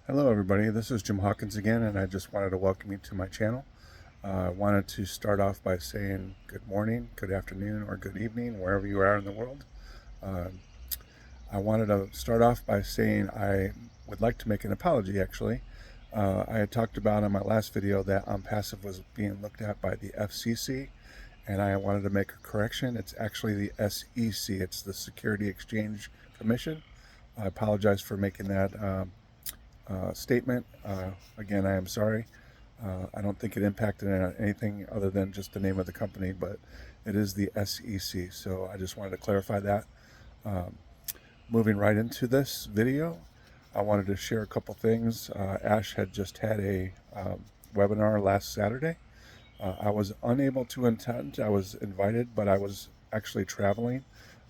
Hello everybody, this is Jim Hawkins again, and I just wanted to welcome you to my channel. I wanted to start off by saying good morning, good afternoon, or good evening, wherever you are in the world. Uh, I wanted to start off by saying I would like to make an apology, actually. I had talked about in my last video that OnPassIVE was being looked at by the FCC, and I wanted to make a correction. It's actually the SEC, it's the Security Exchange Commission. I apologize for making that statement. Again, I am sorry. I don't think it impacted anything other than just the name of the company, but it is the SEC. So I just wanted to clarify that. Um, Moving right into this video, I wanted to share a couple things. Ash had just had a webinar last Saturday. I was unable to attend. I was invited, but I was actually traveling.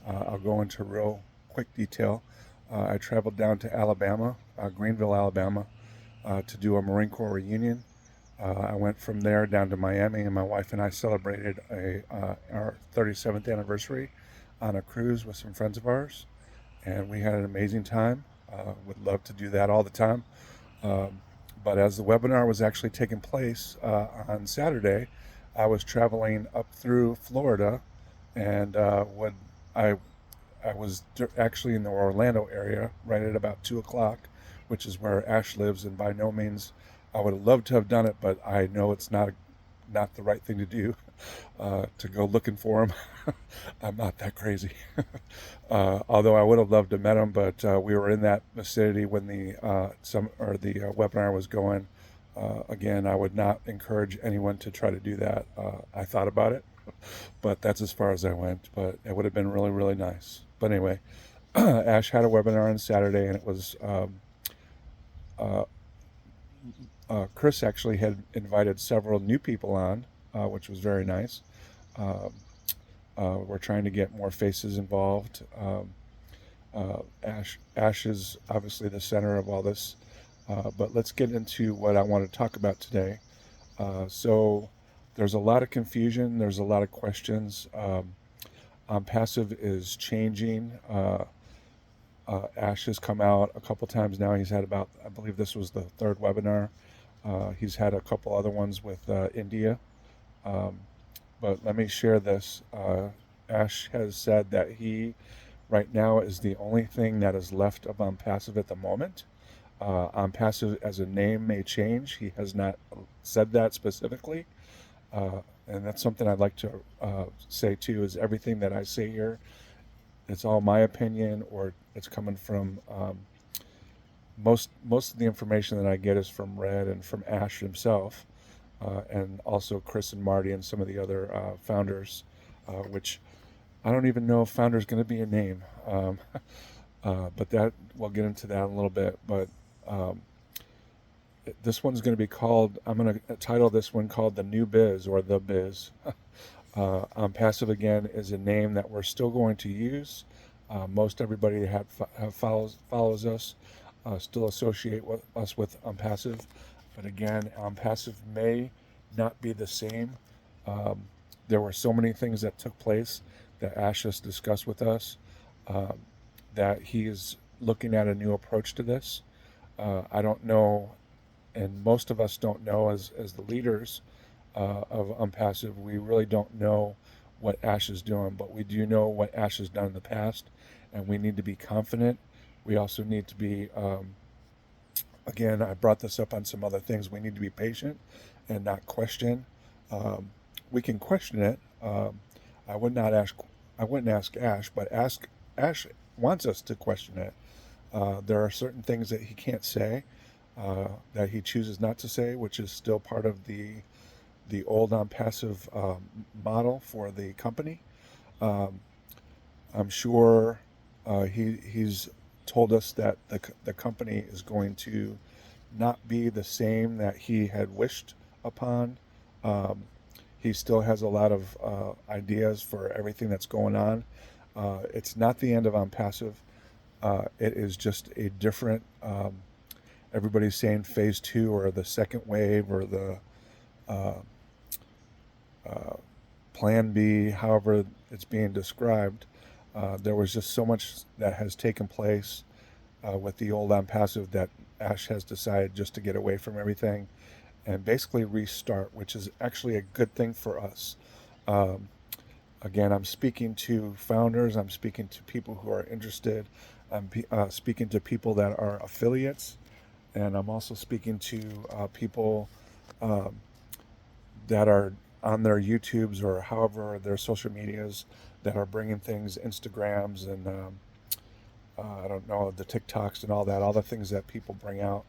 I'll go into real quick detail. I traveled down to Alabama, Greenville, Alabama, to do a Marine Corps reunion. I went from there down to Miami, and my wife and I celebrated our 37th anniversary on a cruise with some friends of ours, and we had an amazing time. Would love to do that all the time. Um, but as the webinar was actually taking place on Saturday, I was traveling up through Florida, and when I I was actually in the Orlando area right at about 2 o'clock, which is where Ash lives, and by no means I would have loved to have done it, but I know it's not the right thing to do to go looking for him. I'm not that crazy. Although I would have loved to met him, but we were in that vicinity when the webinar was going. Again, I would not encourage anyone to try to do that. I thought about it, but that's as far as I went. But it would have been really, really nice. But anyway, Ash had a webinar on Saturday, and it was uh, Chris actually had invited several new people on, which was very nice. Um, we're trying to get more faces involved. Ash is obviously the center of all this, but let's get into what I want to talk about today. So there's a lot of confusion. There's a lot of questions. OnPassIVE is changing. Ash has come out a couple times now. He's had about, I believe this was the third webinar. He's had a couple other ones with India. Um, but let me share this. Ash has said that he, right now, is the only thing that is left of OnPassIVE at the moment. OnPassIVE as a name may change. He has not said that specifically. And that's something I'd like to say too, is everything that I say here, it's all my opinion, or it's coming from most of the information that I get is from Red and from Ash himself, and also Chris and Marty and some of the other founders, which I don't even know if founder is going to be a name, but that we'll get into that in a little bit. But this one's going to be called, I'm going to title this one called The New Biz, or The Biz. OnPassIVE, again, is a name that we're still going to use. Most everybody that follows us still associate us with OnPassIVE. But again, OnPassIVE may not be the same. There were so many things that took place that Ash has discussed with us, that he is looking at a new approach to this. I don't know, and most of us don't know as the leaders of OnPassIVE, we really don't know what Ash is doing, but we do know what Ash has done in the past, and we need to be confident. We also need to be, again, I brought this up on some other things, we need to be patient and not question. We can question it. I wouldn't ask Ash, but Ash wants us to question it. There are certain things that he can't say, that he chooses not to say, which is still part of the old OnPassIVE model for the company. Um, I'm sure he's told us that the company is going to not be the same that he had wished upon. Um, he still has a lot of ideas for everything that's going on. It's not the end of OnPassIVE. It is just a different, everybody's saying phase two, or the second wave, or the uh, uh, plan B, however it's being described. There was just so much that has taken place with the old OnPassIVE that Ash has decided just to get away from everything and basically restart, which is actually a good thing for us. Um, Again, I'm speaking to founders, I'm speaking to people who are interested, I'm speaking to people that are affiliates, and I'm also speaking to people um, that are on their YouTubes or however their social medias that are bringing things, Instagrams and I don't know, the TikToks and all the things that people bring out.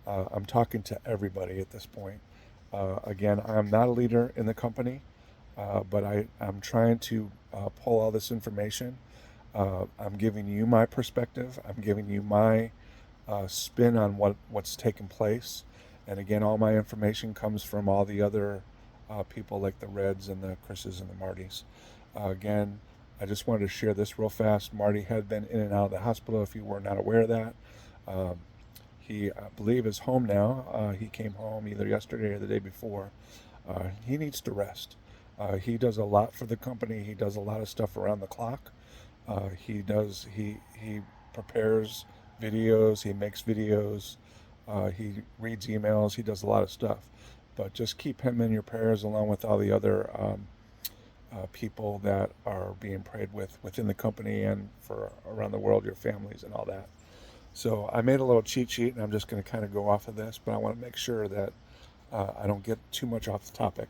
I'm talking to everybody at this point. Again, I'm not a leader in the company, but I'm trying to pull all this information. I'm giving you my perspective. I'm giving you my spin on what's taken place. And again, all my information comes from all the other people like the Reds and the Chris's and the Martys. Again, I just wanted to share this real fast. Marty had been in and out of the hospital, if you were not aware of that. Um, he, I believe, is home now. He came home either yesterday or the day before. He needs to rest. He does a lot for the company. He does a lot of stuff around the clock. He prepares videos. He makes videos. He reads emails. He does a lot of stuff. But just keep him in your prayers along with all the other people that are being prayed with within the company and for around the world, your families and all that. So I made a little cheat sheet, and I'm just going to kind of go off of this, but I want to make sure that I don't get too much off the topic.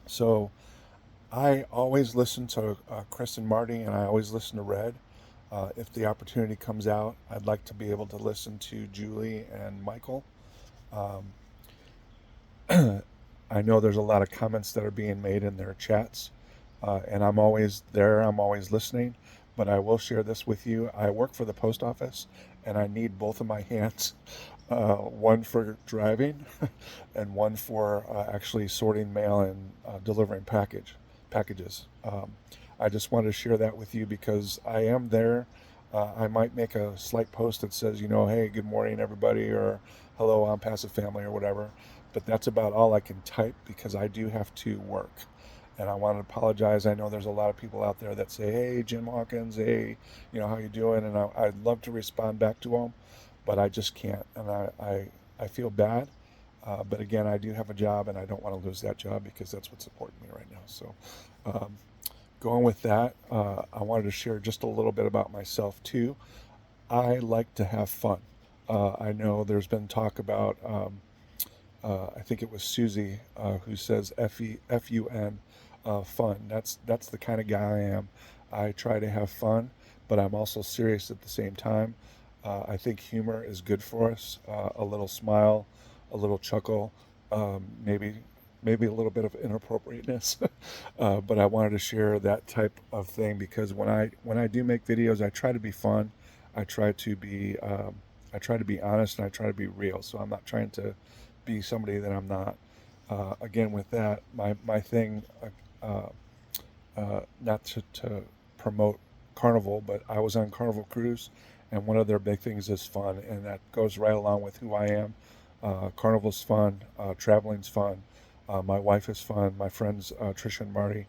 So I always listen to Chris and Marty, and I always listen to Red. If the opportunity comes out, I'd like to be able to listen to Julie and Michael. Um, I know there's a lot of comments that are being made in their chats, and I'm always there, I'm always listening. But I will share this with you. I work for the post office, and I need both of my hands, one for driving and one for actually sorting mail and delivering packages. I just wanted to share that with you because I am there. I might make a slight post that says, hey, good morning, everybody, or hello, I'm Passive Family, or whatever. But that's about all I can type because I do have to work. And I want to apologize. I know there's a lot of people out there that say, hey, Jim Hawkins, hey, how you doing? And I'd love to respond back to them, but I just can't. And I feel bad. But again, I do have a job, and I don't want to lose that job because that's what's supporting me right now. So going with that, I wanted to share just a little bit about myself too. I like to have fun. I know there's been talk about, I think it was Susie who says F-U-N, fun. That's the kind of guy I am. I try to have fun, but I'm also serious at the same time. I think humor is good for us. A little smile, a little chuckle, maybe a little bit of inappropriateness. But I wanted to share that type of thing because when I do make videos, I try to be fun. I try to be honest, and I try to be real. So I'm not trying to be somebody that I'm not. Again, with that, my thing, not to promote Carnival, but I was on Carnival Cruise, and one of their big things is fun, and that goes right along with who I am. Carnival's fun, traveling's fun, my wife is fun, my friends Trisha and Marty.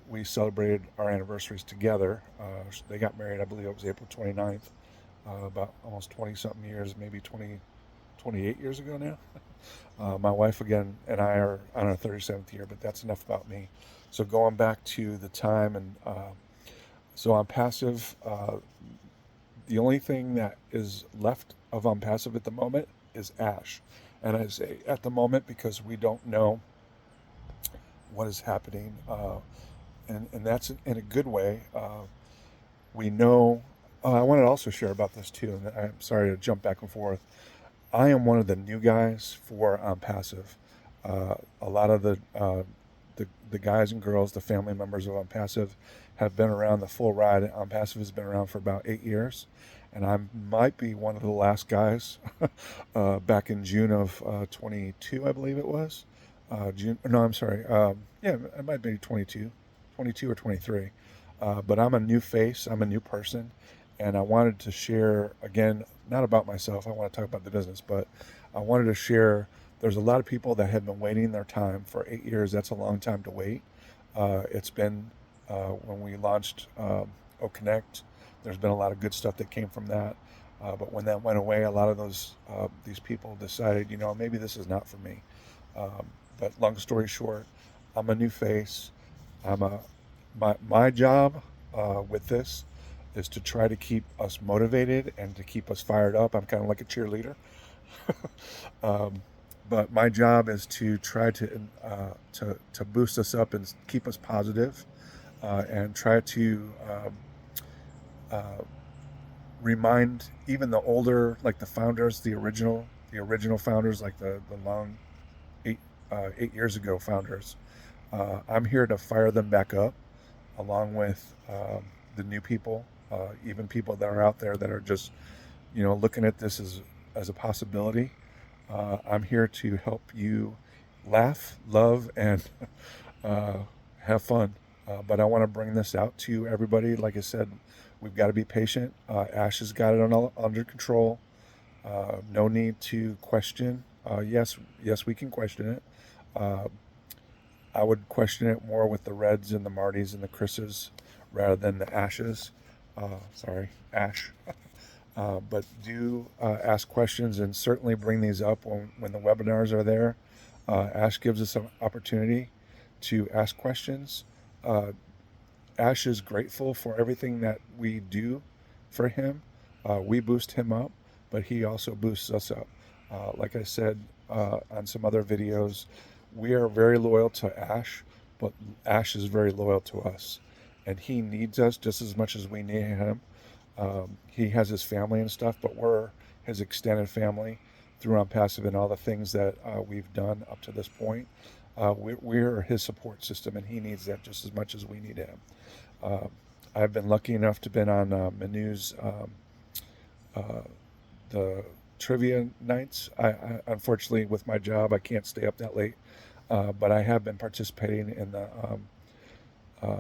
We celebrated our anniversaries together. They got married, I believe it was April 29th, about almost 20 something years, maybe 28 years ago now. My wife again and I are on our 37th year, but that's enough about me. So going back to the time, and so OnPassIVE, the only thing that is left of OnPassIVE at the moment is Ash. And I say at the moment because we don't know what is happening, and that's in a good way. We know. I wanted to also share about this too, and I'm sorry to jump back and forth. I am one of the new guys for OnPassIVE. A lot of the guys and girls, the family members of OnPassIVE, have been around the full ride. OnPassIVE has been around for about 8 years, and I might be one of the last guys. Back in June of 22, I believe it was. June. No, I'm sorry. Yeah, it might be 22 or 23. But I'm a new face. I'm a new person. And I wanted to share, again, not about myself. I want to talk about the business, but I wanted to share. There's a lot of people that have been waiting their time for 8 years. That's a long time to wait. It's been when we launched OConnect. There's been a lot of good stuff that came from that. But when that went away, a lot of these people decided, maybe this is not for me. Um, but long story short, I'm a new face. I'm a my job with this is to try to keep us motivated and to keep us fired up. I'm kind of like a cheerleader. um, but my job is to try to boost us up and keep us positive, and try to uh, remind even the older, like the founders, the original founders, like the long 8 years ago founders. I'm here to fire them back up, along with the new people, even people that are out there that are just looking at this as a possibility. I'm here to help you laugh, love, and uh, have fun. But I want to bring this out to everybody. Like I said, we've got to be patient. Ash has got it under control. No need to question. Yes, we can question it. Uh, I would question it more with the Reds and the Martys and the Chris's rather than the Ashes. Sorry, Ash. But do ask questions and certainly bring these up when the webinars are there. Ash gives us an opportunity to ask questions. Uh, Ash is grateful for everything that we do for him. We boost him up, but he also boosts us up. Like I said on some other videos, we are very loyal to Ash, but Ash is very loyal to us. And he needs us just as much as we need him. He has his family and stuff, but we're his extended family through OnPassIVE and all the things that we've done up to this point. We're his support system, and he needs that just as much as we need him. Uh, I've been lucky enough to been on Manu's uh, the trivia nights. Unfortunately, with my job, I can't stay up that late, but I have been participating in the uh,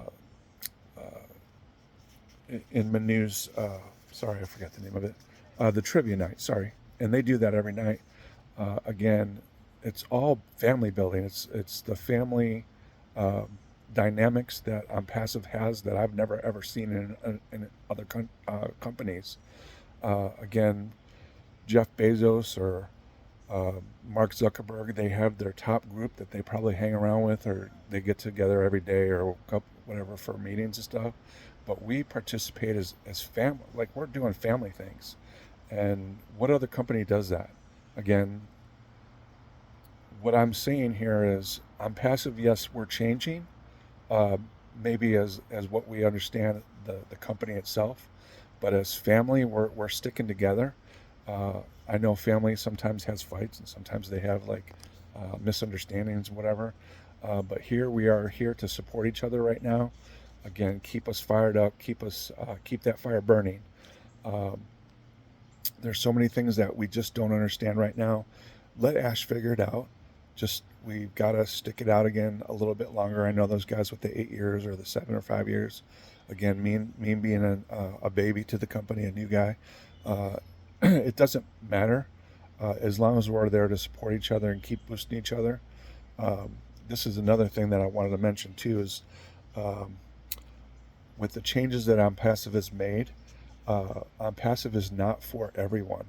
in Manu's. Sorry, I forgot the name of it. The trivia night. Sorry, and they do that every night. Again, it's all family building. It's the family dynamics that OnPassIVE has that I've never ever seen in other companies. Again, Jeff Bezos or uh, Mark Zuckerberg, they have their top group that they probably hang around with, or they get together every day or whatever for meetings and stuff. But we participate as family, like we're doing family things. And what other company does that? Again, what I'm saying here is OnPassIVE, yes, we're changing, uh, maybe as what we understand the company itself, but as family, we're sticking together. I know family sometimes has fights and sometimes they have like misunderstandings, whatever. But here we are here to support each other right now. Again, keep us fired up, keep that fire burning. Um, there's so many things that we just don't understand right now. Let Ash figure it out. Just we've got to stick it out again a little bit longer. I know those guys with the 8 years or the 7 or 5 years. Again, me being a baby to the company, a new guy. Uh, it doesn't matter as long as we're there to support each other and keep boosting each other. Um, this is another thing that I wanted to mention too is um, with the changes that OnPassIVE has made. OnPassIVE is not for everyone.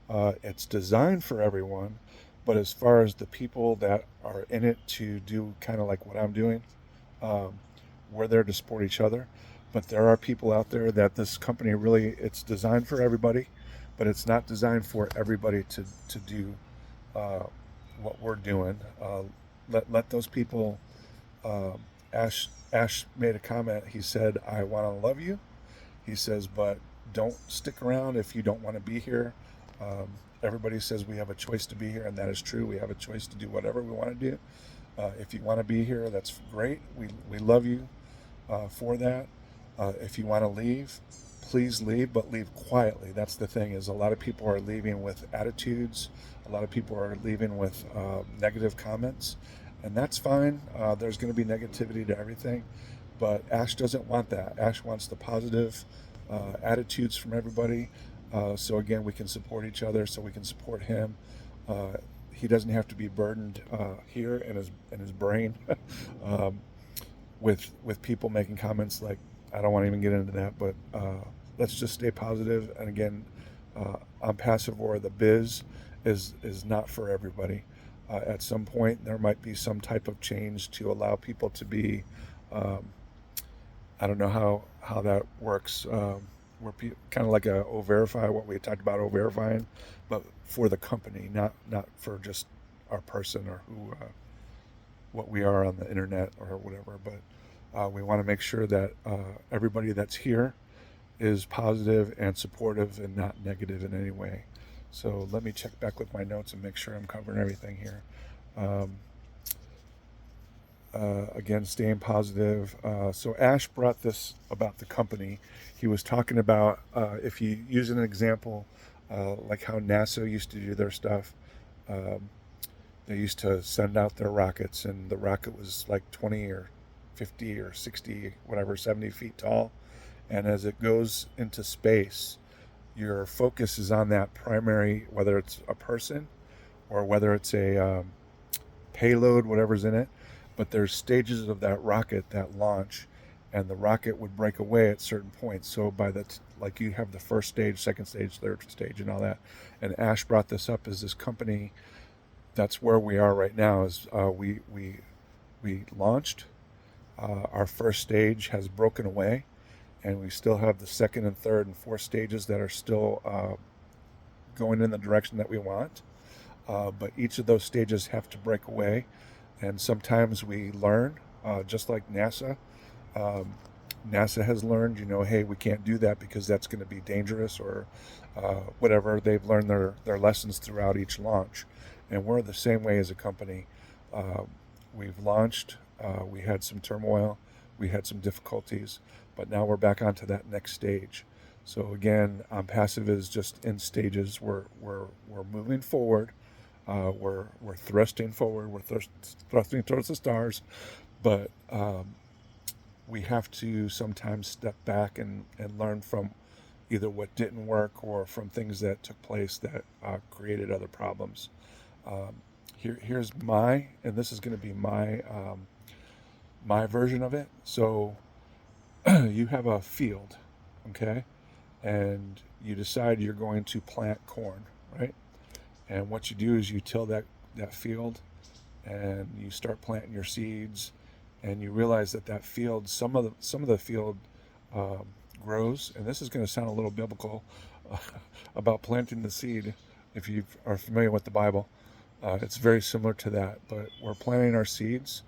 It's designed for everyone, but as far as the people that are in it to do kind of like what I'm doing, um, we're there to support each other. But there are people out there that this company really, it's designed for everybody, but it's not designed for everybody to do uh, what we're doing. Let those people. Ash made a comment. He said, "I want to love you." He says, "But don't stick around if you don't want to be here." Um, Everybody says we have a choice to be here, and that is true. We have a choice to do whatever we want to do. If you want to be here, that's great. We love you for that. If you want to leave, please leave, but leave quietly. That's the thing is a lot of people are leaving with attitudes. A lot of people are leaving with negative comments, and that's fine. There's going to be negativity to everything, but Ash doesn't want that. Ash wants the positive attitudes from everybody. So again, we can support each other. So we can support him. He doesn't have to be burdened here in his brain um, with people making comments like I don't want to even get into that, but let's just stay positive. And again, OnPassIVE or the biz is not for everybody. At some point, there might be some type of change to allow people to be, um, I don't know how that works. Where kind of like a O-Verify, what we talked about O-Verifying, but for the company, not for just our person or who what we are on the internet or whatever. But we want to make sure that everybody that's here is positive and supportive and not negative in any way. So let me check back with my notes and make sure I'm covering everything here. Um, again, staying positive. So Ash brought this about the company. He was talking about if you use an example, like how NASA used to do their stuff. Um, they used to send out their rockets, and the rocket was like 20 or 50 or 60, whatever, 70 feet tall. And as it goes into space, your focus is on that primary, whether it's a person or whether it's a payload, whatever's in it. But there's stages of that rocket that launch, and the rocket would break away at certain points. So by like you have the first stage, second stage, third stage, and all that. And Ash brought this up as this company. That's where we are right now. Is we launched. Our first stage has broken away, and we still have the second and third and fourth stages that are still going in the direction that we want. But each of those stages have to break away, and sometimes we learn, just like NASA. Um, NASA has learned, hey, we can't do that because that's going to be dangerous or whatever. They've learned their lessons throughout each launch. And we're the same way as a company. We've launched, we had some turmoil, we had some difficulties, but now we're back onto that next stage. So again, OnPassIVE is just in stages. We're moving forward. We're thrusting forward. We're thrusting towards the stars, but we have to sometimes step back and learn from either what didn't work or from things that took place that created other problems. Here's and this is going to be my version of it. So you have a field, okay, and you decide you're going to plant corn, right? And what you do is you till that field, and you start planting your seeds, and you realize that field, some of the field grows, and this is going to sound a little biblical about planting the seed. If you are familiar with the Bible, it's very similar to that. But we're planting our seeds.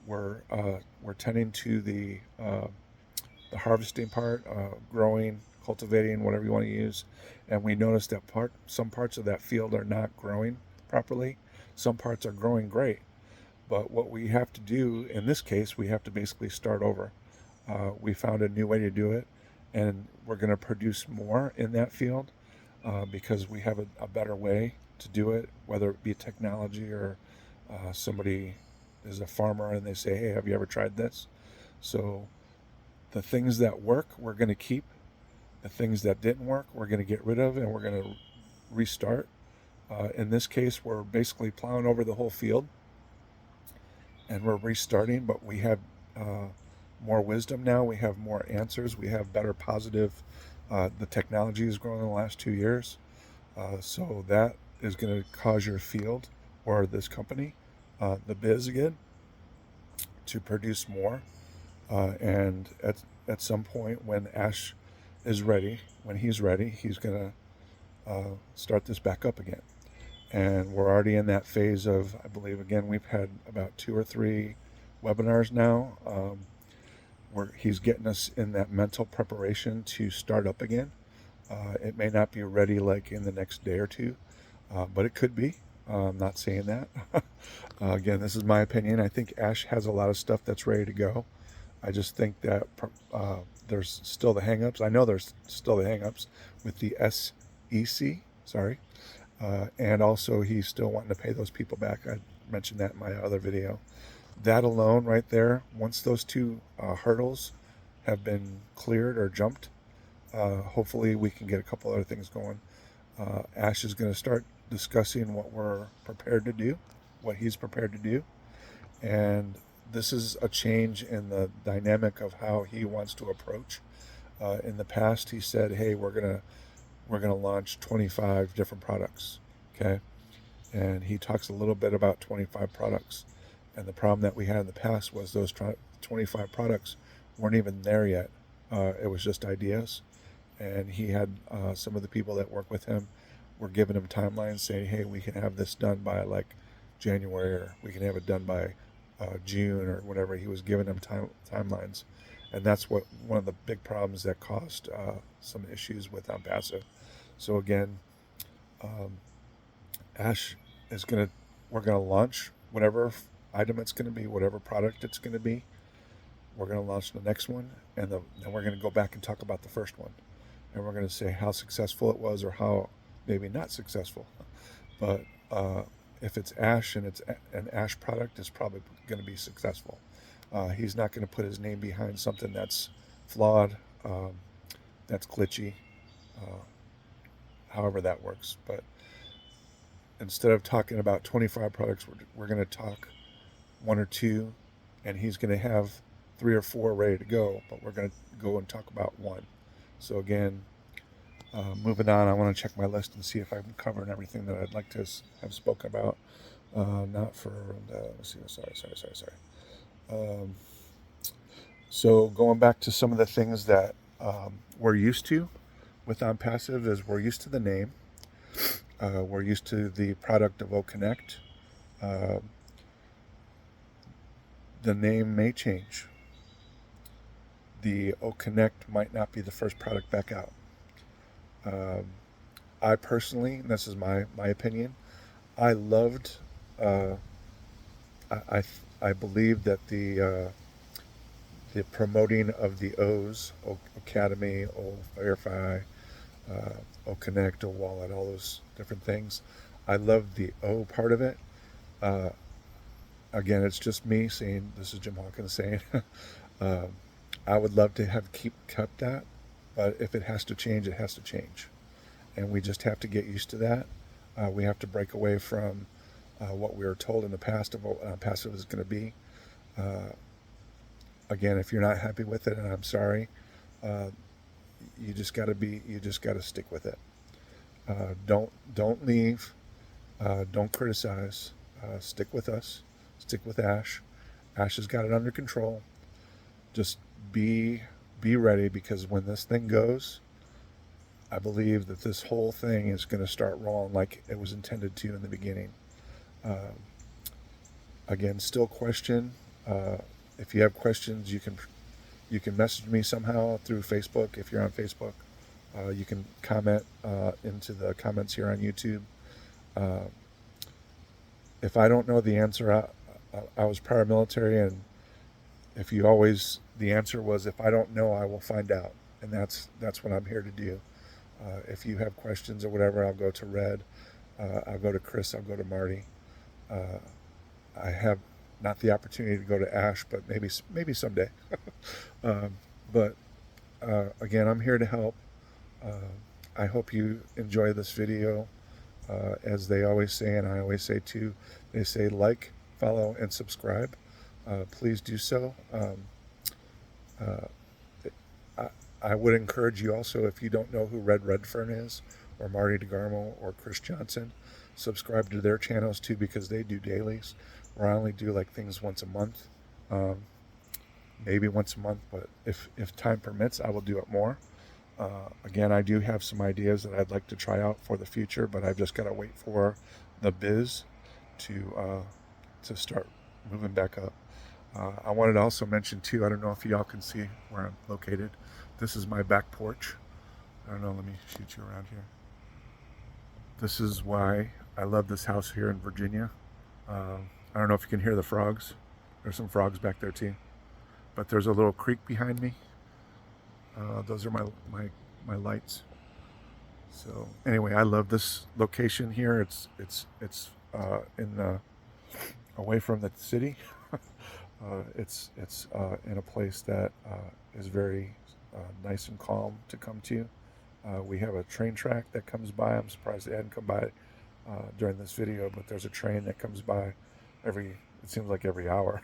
We're tending to the harvesting part, growing, cultivating, whatever you want to use, and we notice that some parts of that field are not growing properly. Some parts are growing great. But what we have to do in this case, we have to basically start over. We found a new way to do it, and we're going to produce more in that field because we have a better way to do it, whether it be technology or somebody is a farmer and they say, hey, have you ever tried this? So the things that work, we're going to keep. The things that didn't work, we're going to get rid of, and we're going to restart. In this case, we're basically plowing over the whole field, and we're restarting, but we have more wisdom now. We have more answers. We have better positive. The technology has grown in the last 2 years. So that is going to cause your field or this company, the biz again, to produce more. And at some point when Ash is ready, when he's ready, he's going to start this back up again. And we're already in that phase of, I believe, again, we've had about 2 or 3 webinars now. Where he's getting us in that mental preparation to start up again. It may not be ready like in the next day or two, but it could be. I'm not saying that. Again, this is my opinion. I think Ash has a lot of stuff that's ready to go. I just think that there's still the hangups. I know there's still the hangups with the SEC. Sorry. And also he's still wanting to pay those people back. I mentioned that in my other video. That alone right there, once those 2 hurdles have been cleared or jumped, hopefully we can get a couple other things going. Ash is going to start discussing what we're prepared to do, what he's prepared to do. And this is a change in the dynamic of how he wants to approach. In the past, he said, hey, we're going to we're going to launch 25 different products. Okay. And he talks a little bit about 25 products. And the problem that we had in the past was those 25 products weren't even there yet. It was just ideas. And he had some of the people that work with him were giving him timelines saying, hey, we can have this done by like January, or we can have it done by June or whatever. He was giving them timelines. And that's what one of the big problems that caused some issues with OnPassIVE. So again, Ash is we're gonna launch whatever item it's gonna be, whatever product it's gonna be. We're gonna launch the next one, and then we're gonna go back and talk about the first one, and we're gonna say how successful it was or how maybe not successful. But if it's Ash and it's an Ash product, it's probably gonna be successful. He's not gonna put his name behind something that's flawed, that's glitchy, however that works. But instead of talking about 25 products, we're going to talk one or two, and he's going to have 3 or 4 ready to go, but we're going to go and talk about one. So again, moving on, I want to check my list and see if I'm covering everything that I'd like to have spoken about. Not for, let's see, sorry. So going back to some of the things that we're used to with OnPassIVE is we're used to the name. We're used to the product of OConnect. The name may change. The OConnect might not be the first product back out. I personally, and this is my opinion, I loved, I believe that the promoting of the O's, Academy, O Firefly, OConnect, O Wallet, all those different things. I love the O part of it. Again, it's just me saying, this is Jim Hawkins saying, I would love to have kept that, but if it has to change, it has to change. And we just have to get used to that. We have to break away from what we were told in the past of what OnPassIVE is going to be. Again, if you're not happy with it, and I'm sorry, you just got to stick with it. Don't leave. Don't criticize. Stick with us. Stick with Ash. Ash has got it under control. Just be ready, because when this thing goes, I believe that this whole thing is going to start rolling like it was intended to in the beginning. Again, still question. If you have questions, you can message me somehow through Facebook. If you're on Facebook, you can comment into the comments here on YouTube. If I don't know the answer, I was paramilitary, and the answer was, if I don't know, I will find out, and that's what I'm here to do. If you have questions or whatever, I'll go to Red, I'll go to Chris, I'll go to Marty. I have not the opportunity to go to Ash, but maybe someday. But again, I'm here to help. I hope you enjoy this video. As they always say, and I always say too, they say like, follow, and subscribe. Please do so. I would encourage you also, if you don't know who Red Redfern is, or Marty DeGarmo, or Chris Johnson, subscribe to their channels too, because they do dailies, where I only do like things once a month, maybe once a month, but if time permits, I will do it more. Again, I do have some ideas that I'd like to try out for the future, but I've just got to wait for the biz to start moving back up. I wanted to also mention too, I don't know if y'all can see where I'm located. This is my back porch. I don't know, let me shoot you around here. This is why I love this house here in Virginia. I don't know if you can hear the frogs. There's some frogs back there too. But there's a little creek behind me. Those are my lights. So anyway, I love this location here. It's away from the city. It's in a place that is very nice and calm to come to. We have a train track that comes by. I'm surprised it hadn't come by during this video, but there's a train that comes by it seems like every hour.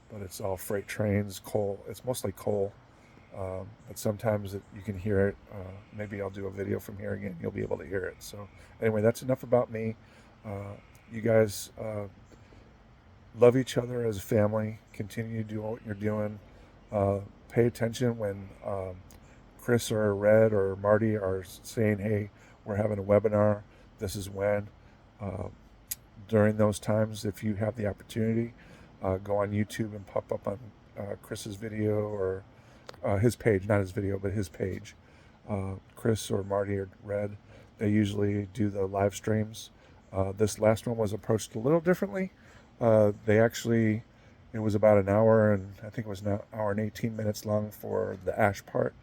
But it's all freight trains, coal. It's mostly coal. But sometimes you can hear it. Maybe I'll do a video from here again. You'll be able to hear it. So anyway, that's enough about me. You guys love each other as a family. Continue to do what you're doing. Pay attention when Chris or Red or Marty are saying, hey, we're having a webinar. This is when. During those times, if you have the opportunity, go on YouTube and pop up on Chris's video or his page, not his video, but his page. Chris or Marty or Red, they usually do the live streams. This last one was approached a little differently. It was about an hour, and I think it was an hour and 18 minutes long for the Ash part.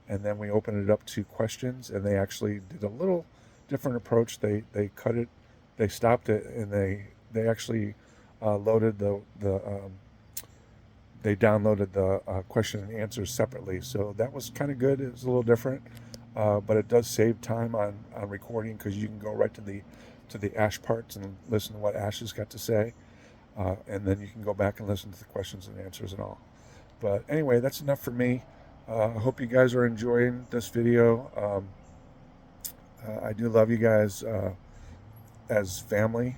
And then we opened it up to questions, and they actually did a little different approach. They cut it, they stopped it, and they actually loaded they downloaded the question and answers separately. So that was kind of good. It was a little different, but it does save time on recording, because you can go right to the Ash parts and listen to what Ash has got to say, and then you can go back and listen to the questions and answers and all. But anyway, that's enough for me. I hope you guys are enjoying this video. I do love you guys as family.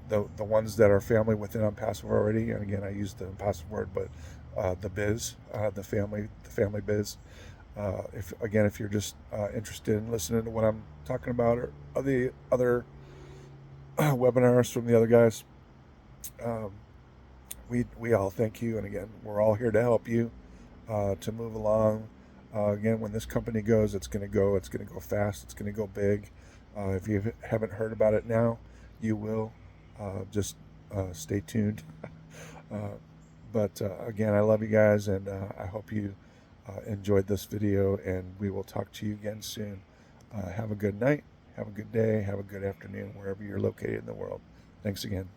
The ones that are family within OnPassIVE already, and again, I use the OnPassIVE word, but the biz, the family biz. If you're just interested in listening to what I'm talking about, or the other webinars from the other guys, we all thank you, and again, we're all here to help you to move along. Again, when this company goes, it's going to go fast, it's going to go big. If you haven't heard about it now, you will. Just stay tuned. But again, I love you guys, and I hope you enjoyed this video, and we will talk to you again soon. Have a good night, have a good day, have a good afternoon, wherever you're located in the world. Thanks again.